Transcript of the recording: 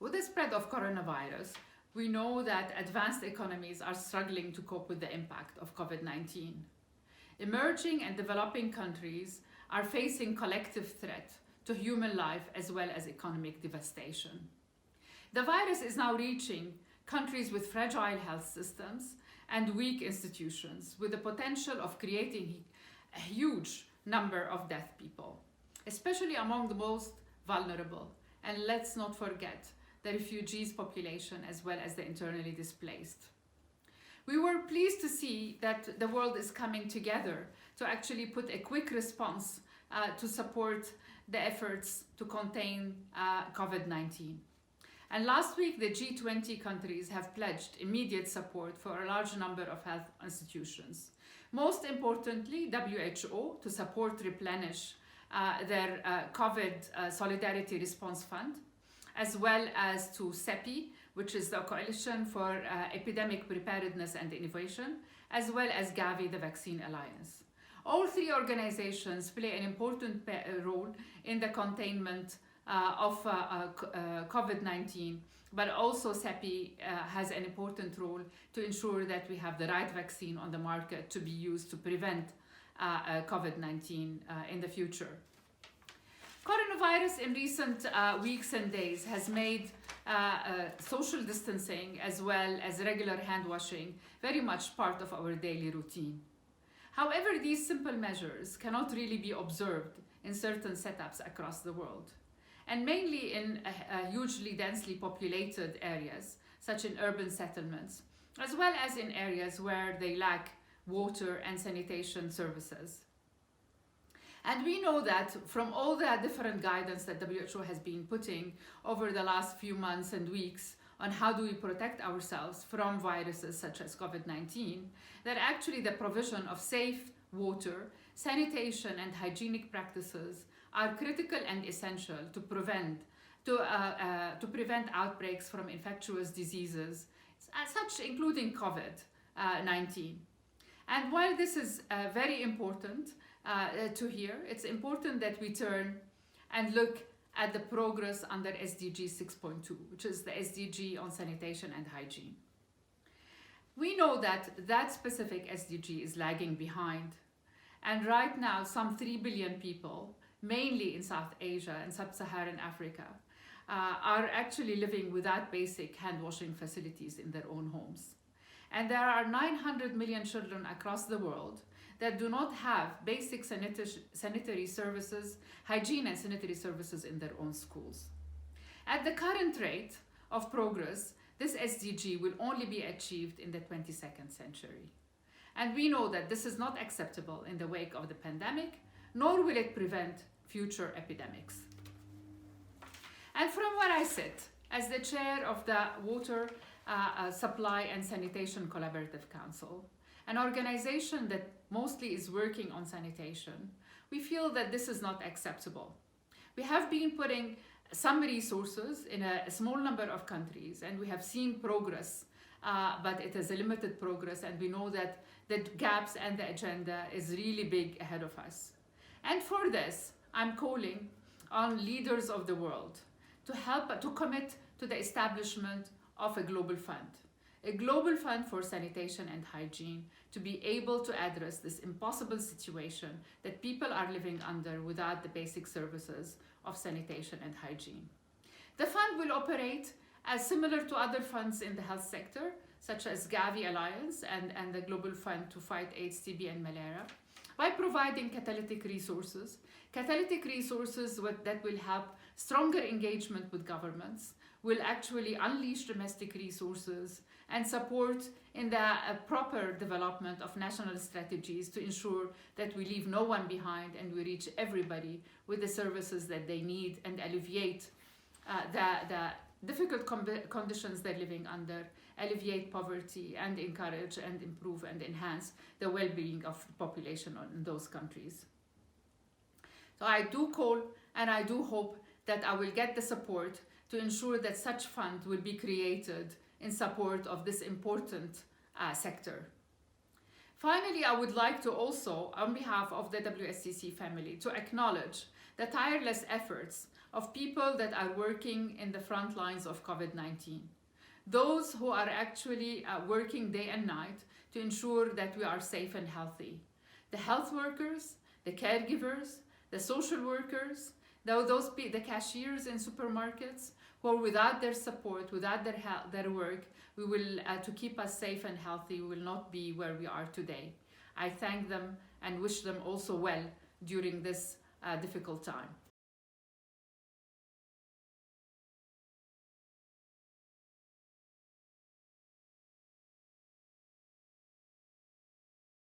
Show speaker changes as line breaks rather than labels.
With the spread of coronavirus, we know that advanced economies are struggling to cope with the impact of COVID-19. Emerging and developing countries are facing collective threat to human life as well as economic devastation. The virus is now reaching countries with fragile health systems and weak institutions, with the potential of creating a huge number of deaf people, especially among the most vulnerable. And let's not forget the refugees population as well as the internally displaced. We were pleased to see that the world is coming together to actually put a quick response to support the efforts to contain COVID-19. And last week, the G20 countries have pledged immediate support for a large number of health institutions. Most importantly, WHO to support replenish their COVID Solidarity Response Fund, as well as to CEPI, which is the Coalition for Epidemic Preparedness and Innovation, as well as Gavi, the Vaccine Alliance. All three organizations play an important role in the containment of COVID-19, but also CEPI has an important role to ensure that we have the right vaccine on the market to be used to prevent COVID-19 in the future. Coronavirus in recent weeks and days has made social distancing as well as regular hand washing very much part of our daily routine. However, these simple measures cannot really be observed in certain setups across the world, and mainly in hugely densely populated areas, such as in urban settlements, as well as in areas where they lack water and sanitation services. And we know that from all the different guidance that WHO has been putting over the last few months and weeks on how do we protect ourselves from viruses such as COVID-19, that actually the provision of safe water, sanitation and hygienic practices are critical and essential to prevent outbreaks from infectious diseases, such including COVID-19. And while this is very important to hear, it's important that we turn and look at the progress under SDG 6.2, which is the SDG on sanitation and hygiene. We know that that specific SDG is lagging behind, and right now some 3 billion people, mainly in South Asia and Sub-Saharan Africa, are actually living without basic hand washing facilities in their own homes. And there are 900 million children across the world that do not have basic sanitary services, hygiene and sanitary services in their own schools. At the current rate of progress, this SDG will only be achieved in the 22nd century. And we know that this is not acceptable in the wake of the pandemic, nor will it prevent future epidemics. And from where I sit, as the chair of the Water Supply and Sanitation Collaborative Council, an organization that mostly is working on sanitation, we feel that this is not acceptable. We have been putting some resources in a small number of countries, and we have seen progress, but it is a limited progress, and we know that the gaps and the agenda is really big ahead of us. And for this, I'm calling on leaders of the world to commit to the establishment of a global fund for sanitation and hygiene, to be able to address this impossible situation that people are living under without the basic services of sanitation and hygiene. The fund will operate as similar to other funds in the health sector, such as Gavi Alliance and the Global Fund to fight AIDS, TB, and malaria, by providing catalytic resources that will help stronger engagement with governments, will actually unleash domestic resources and support in the proper development of national strategies to ensure that we leave no one behind and we reach everybody with the services that they need and alleviate the difficult conditions they're living under, alleviate poverty and encourage and improve and enhance the well-being of the population in those countries. So I do call and I do hope that I will get the support to ensure that such fund will be created in support of this important sector. Finally, I would like to also, on behalf of the WSCC family, to acknowledge the tireless efforts of people that are working in the front lines of COVID-19. Those who are actually working day and night to ensure that we are safe and healthy. The health workers, the caregivers, the social workers, the cashiers in supermarkets, who are without their support, without their work, we will, to keep us safe and healthy, we will not be where we are today. I thank them and wish them also well during this difficult time.